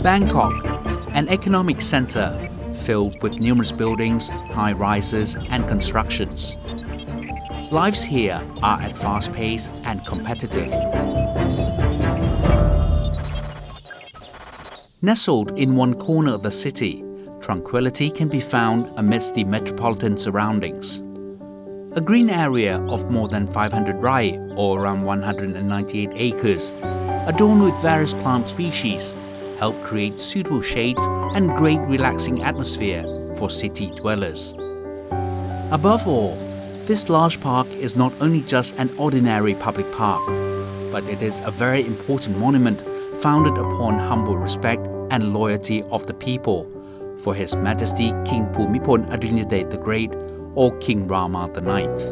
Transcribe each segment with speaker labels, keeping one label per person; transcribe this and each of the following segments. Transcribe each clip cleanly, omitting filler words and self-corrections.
Speaker 1: Bangkok, an economic center filled with numerous buildings, high-rises and constructions. Lives here are at fast pace and competitive. Nestled in one corner of the city, tranquility can be found amidst the metropolitan surroundings. A green area of more than 500 rai, or around 198 acres, adorned with various plant species, help create suitable shades and great relaxing atmosphere for city dwellers. Above all, this large park is not only just an ordinary public park, but it is a very important monument founded upon humble respect and loyalty of the people for His Majesty King Bhumibol Adulyadej the Great or King Rama IX.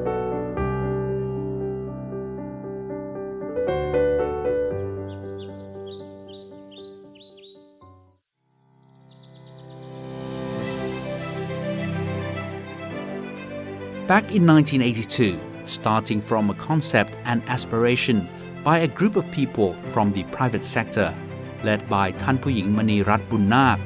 Speaker 1: Back in 1982, starting from a concept and aspiration by a group of people from the private sector, led by Than Phuying Manirat Bunnak,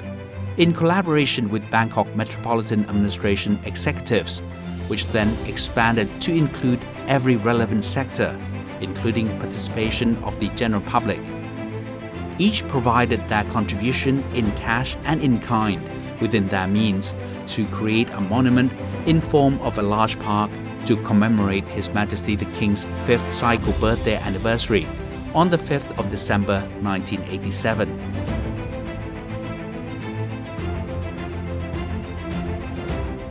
Speaker 1: in collaboration with Bangkok Metropolitan Administration executives, which then expanded to include every relevant sector, including participation of the general public. Each provided their contribution in cash and in kind within their means to create a monument in form of a large park to commemorate His Majesty the King's 5th cycle birthday anniversary on the 5th of December 1987.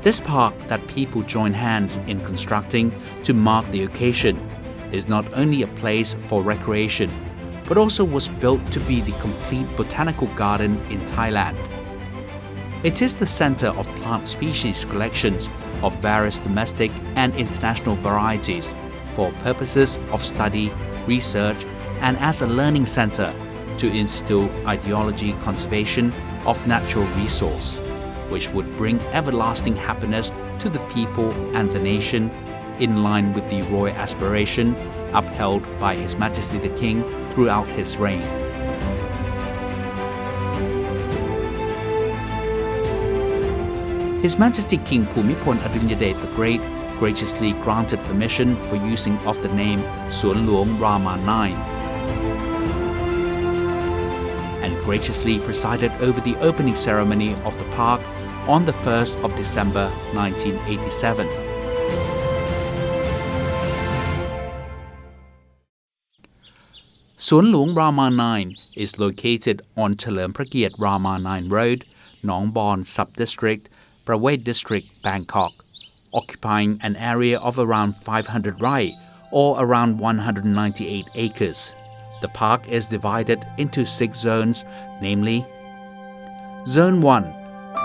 Speaker 1: This park that people join hands in constructing to mark the occasion is not only a place for recreation, but also was built to be the complete botanical garden in Thailand. It is the center of plant species collections of various domestic and international varieties for purposes of study, research, and as a learning center to instill ideology conservation of natural resource, which would bring everlasting happiness to the people and the nation in line with the royal aspiration upheld by His Majesty the King throughout his reign. His Majesty King Bhumibol Adulyadej the Great graciously granted permission for using of the name Suan Hluang Rama IX and graciously presided over the opening ceremony of the park on the 1st of December 1987. Suan Hluang Rama IX is located on Chalerm Prakiat Rama IX Road, Nong Bon Sub-District, Pravait District, Bangkok, occupying an area of around 500 rai or around 198 acres. The park is divided into 6 zones, namely Zone 1,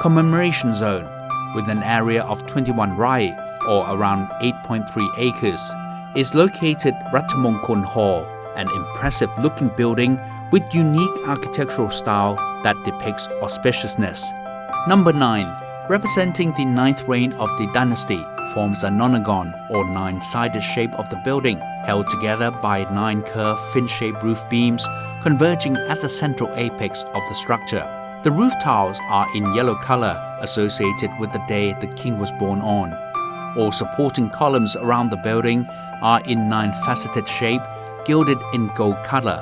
Speaker 1: Commemoration Zone, with an area of 21 rai or around 8.3 acres, is located Ratchamongkol Hall, an impressive-looking building with unique architectural style that depicts auspiciousness. Number 9, representing the 9th reign of the dynasty, forms a nonagon or 9-sided shape of the building, held together by 9 curved fin-shaped roof beams converging at the central apex of the structure. The roof tiles are in yellow color, associated with the day the king was born on. All supporting columns around the building are in 9-faceted shape, gilded in gold color.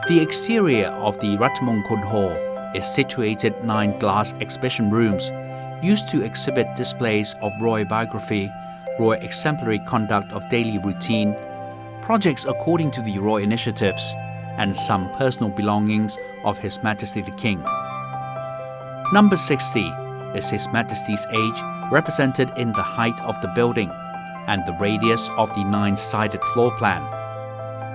Speaker 1: The exterior of the Ratchamongkol Hall is situated 9 glass exhibition rooms used to exhibit displays of royal biography, royal exemplary conduct of daily routine, projects according to the royal initiatives, and some personal belongings of His Majesty the King. Number 60 is His Majesty's age represented in the height of the building and the radius of the 9-sided floor plan,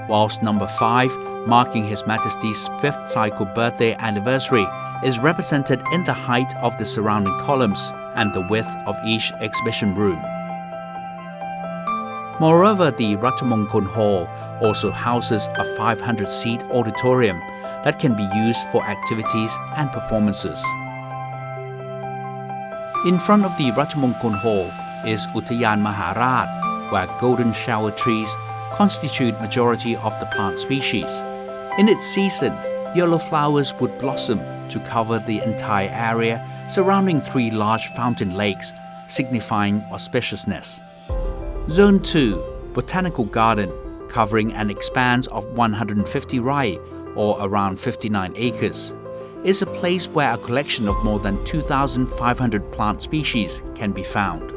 Speaker 1: whilst number 5, marking His Majesty's 5th cycle birthday anniversary, is represented in the height of the surrounding columns and the width of each exhibition room. Moreover, the Ratchamongkol Hall also houses a 500-seat auditorium that can be used for activities and performances. In front of the Ratchamongkol Hall is Uttayan Maharaj, where golden shower trees constitute majority of the plant species. In its season, yellow flowers would blossom to cover the entire area surrounding 3 large fountain lakes, signifying auspiciousness. Zone 2, Botanical Garden, covering an expanse of 150 rai, or around 59 acres, is a place where a collection of more than 2,500 plant species can be found.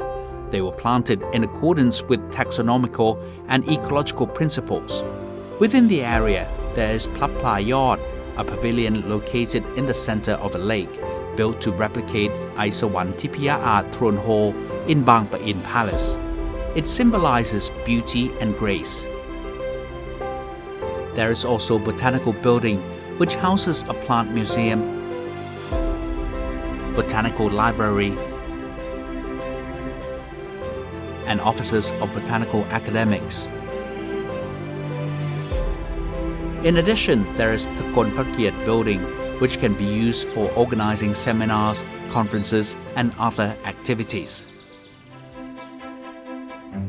Speaker 1: They were planted in accordance with taxonomical and ecological principles. Within the area, there is Plap Pla Yod, a pavilion located in the center of a lake, built to replicate Aisawan Tipia Art Throne Hall in Bang Pa-in Palace. It symbolizes beauty and grace. There is also a botanical building which houses a plant museum, botanical library, and offices of botanical academics. In addition, there is Takon Prakiat building, which can be used for organizing seminars, conferences, and other activities.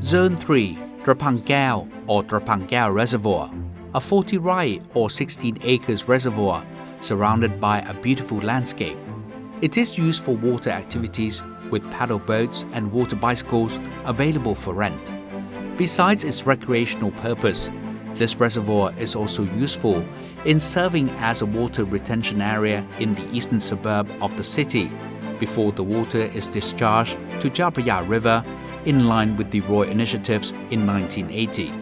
Speaker 1: Zone 3, Trapang Kao or Trapang Kao Reservoir, a 40 rai or 16 acres reservoir surrounded by a beautiful landscape. It is used for water activities with paddle boats and water bicycles available for rent. Besides its recreational purpose, this reservoir is also useful in serving as a water retention area in the eastern suburb of the city before the water is discharged to Chao Phraya River in line with the Royal Initiatives in 1980.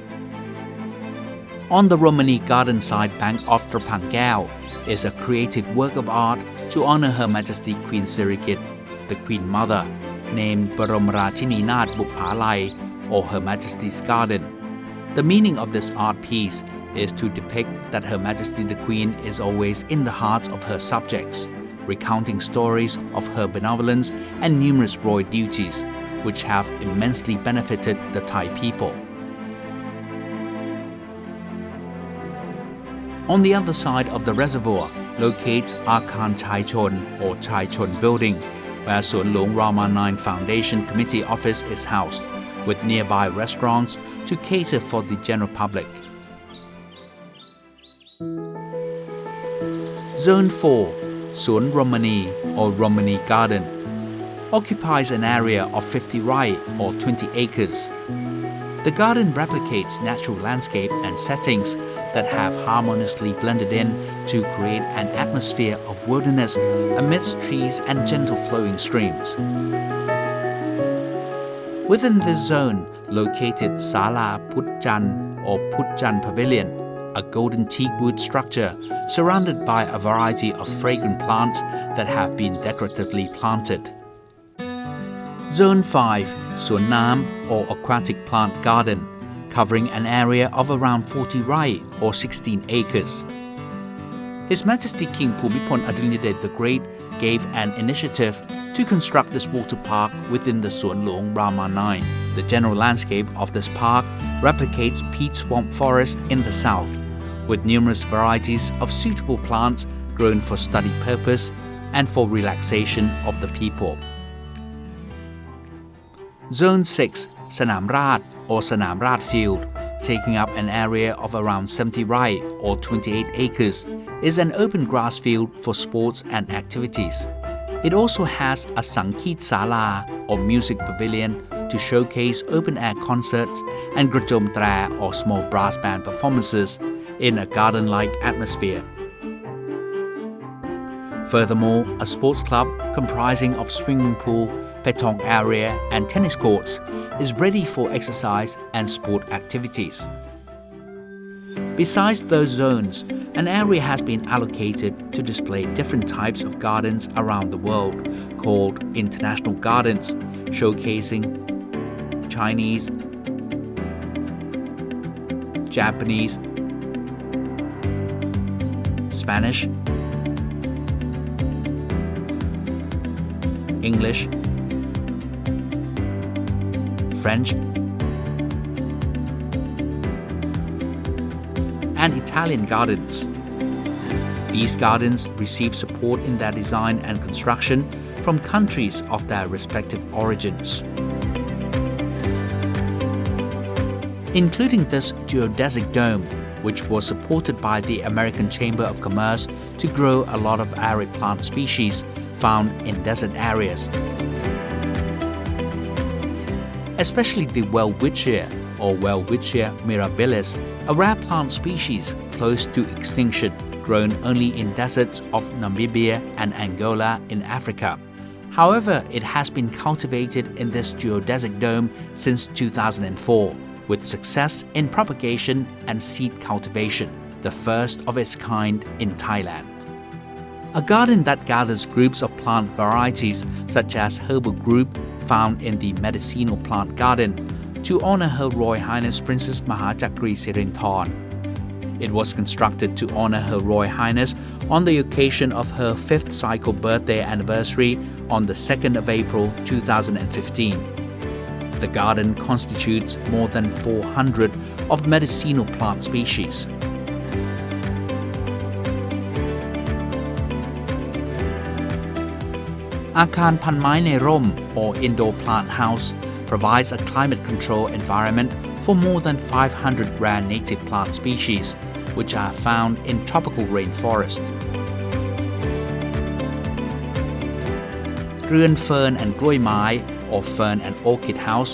Speaker 1: On the Romani Garden side bank of Trapang Kao is a creative work of art to honor Her Majesty Queen Sirikit, the Queen Mother, named Baromarachini Nath Bukhalai or Her Majesty's Garden. The meaning of this art piece is to depict that Her Majesty the Queen is always in the hearts of her subjects, recounting stories of her benevolence and numerous royal duties, which have immensely benefited the Thai people. On the other side of the reservoir locates Akan Chai Chon or Chai Chon building, where Swan Hluong Rama 9 Foundation Committee office is housed, with nearby restaurants to cater for the general public. Zone 4, Swan Romani or Romani Garden, occupies an area of 50 rai or 20 acres. The garden replicates natural landscape and settings that have harmoniously blended in to create an atmosphere of wilderness amidst trees and gentle flowing streams. Within this zone, located Sala Putjan or Putjan Pavilion, a golden teak wood structure surrounded by a variety of fragrant plants that have been decoratively planted. Zone 5, Suan Nam or Aquatic Plant Garden, covering an area of around 40 rai or 16 acres. His Majesty King Bhumibol Adulyadej the Great gave an initiative to construct this water park within the Swan Hluong Rama 9. The general landscape of this park replicates peat swamp forest in the south, with numerous varieties of suitable plants grown for study purpose and for relaxation of the people. Zone 6, Sanam Rat or Sanam Rat Field, taking up an area of around 70 rai or 28 acres, is an open grass field for sports and activities. It also has a Sangkit Sala or music pavilion to showcase open-air concerts and Grajom Tra or small brass band performances in a garden-like atmosphere. Furthermore, a sports club comprising of swimming pool, petong area and tennis courts is ready for exercise and sport activities. Besides those zones, an area has been allocated to display different types of gardens around the world called International Gardens, showcasing Chinese, Japanese, Spanish, English, French, and Italian gardens. These gardens receive support in their design and construction from countries of their respective origins. Including this geodesic dome, which was supported by the American Chamber of Commerce to grow a lot of arid plant species found in desert areas, especially the welwitschia or Welwitschia mirabilis, a rare plant species close to extinction, grown only in deserts of Namibia and Angola in Africa. However, it has been cultivated in this geodesic dome since 2004, with success in propagation and seed cultivation, the first of its kind in Thailand. A garden that gathers groups of plant varieties such as herbal group found in the medicinal plant garden to honor Her Royal Highness Princess Mahachakri Sirinthorn. It was constructed to honor Her Royal Highness on the occasion of her 5th cycle birthday anniversary on the 2nd of April 2015. The garden constitutes more than 400 of medicinal plant species. Akan Panmai Nei Rom or Indoor Plant House provides a climate control environment for more than 500 rare native plant species, which are found in tropical rainforest. เรือนเฟิร์น and กล้วยไม้ or Fern and Orchid House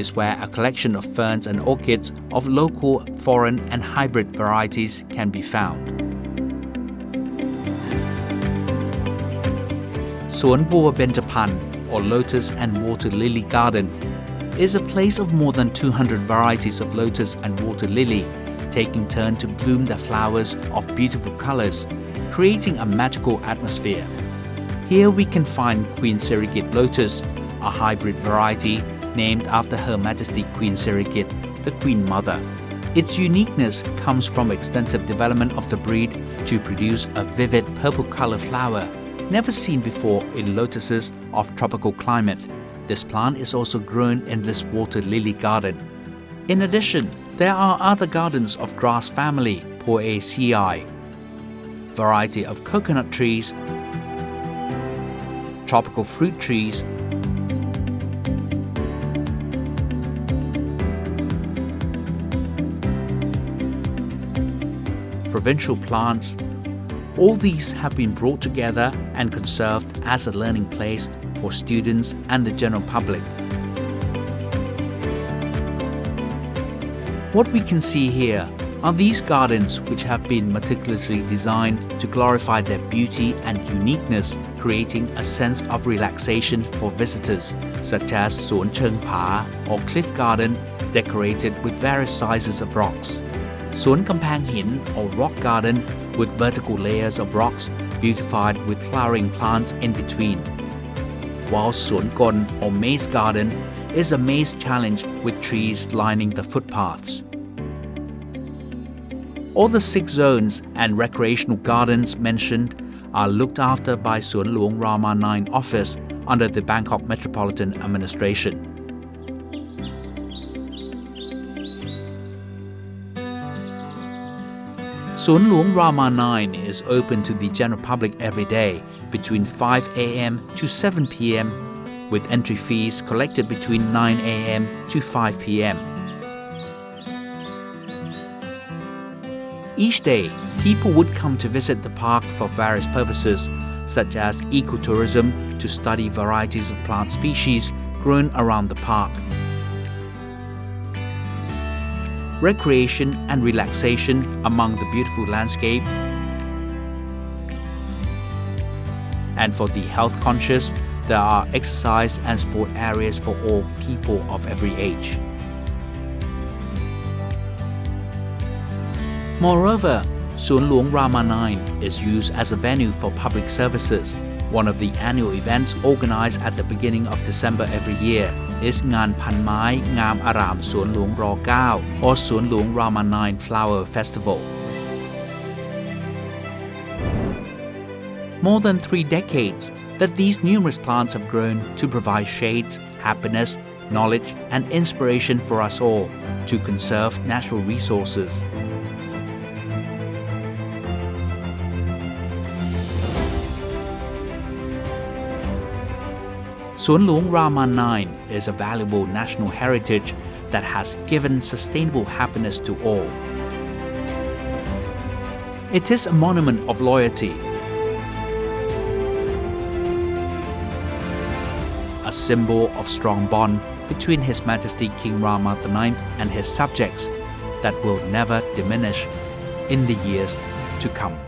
Speaker 1: is where a collection of ferns and orchids of local, foreign and hybrid varieties can be found. สวนบัวเบญจพรรณ or Lotus and Water Lily Garden is a place of more than 200 varieties of lotus and water lily, taking turn to bloom their flowers of beautiful colors, creating a magical atmosphere. Here we can find Queen Sirikit lotus, a hybrid variety named after Her Majesty Queen Sirikit, the Queen Mother. Its uniqueness comes from extensive development of the breed to produce a vivid purple color flower, never seen before in lotuses of tropical climate. This plant is also grown in this water lily garden. In addition, there are other gardens of grass family, Poaceae, variety of coconut trees, tropical fruit trees, provincial plants. All these have been brought together and conserved as a learning place for students and the general public. What we can see here are these gardens which have been meticulously designed to glorify their beauty and uniqueness, creating a sense of relaxation for visitors, such as Suan Cheung Pa or Cliff Garden, decorated with various sizes of rocks. Suan Kampang Hin or Rock Garden with vertical layers of rocks beautified with flowering plants in between. While Suan Gon or Maze Garden is a maze challenge with trees lining the footpaths. All the 6 zones and recreational gardens mentioned are looked after by Suan Hluang Rama 9 office under the Bangkok Metropolitan Administration. Suan Hluang Rama 9 is open to the general public every day between 5 a.m. to 7 p.m. with entry fees collected between 9 a.m. to 5 p.m. Each day, people would come to visit the park for various purposes, such as ecotourism to study varieties of plant species grown around the park, recreation and relaxation among the beautiful landscape, and for the health conscious, there are exercise and sport areas for all people of every age. Moreover, Suan Hluang Rama 9 is used as a venue for public services. One of the annual events organized at the beginning of December every year is Ngan Pan Mai Ngam Aram Suan Hluang R.9 or Suan Hluang Rama 9 Flower Festival. More than 3 decades that these numerous plants have grown to provide shades, happiness, knowledge and inspiration for us all to conserve natural resources. Suan Hluang Rama 9 is a valuable national heritage that has given sustainable happiness to all. It is a monument of loyalty, a symbol of strong bond between His Majesty King Rama IX and his subjects that will never diminish in the years to come.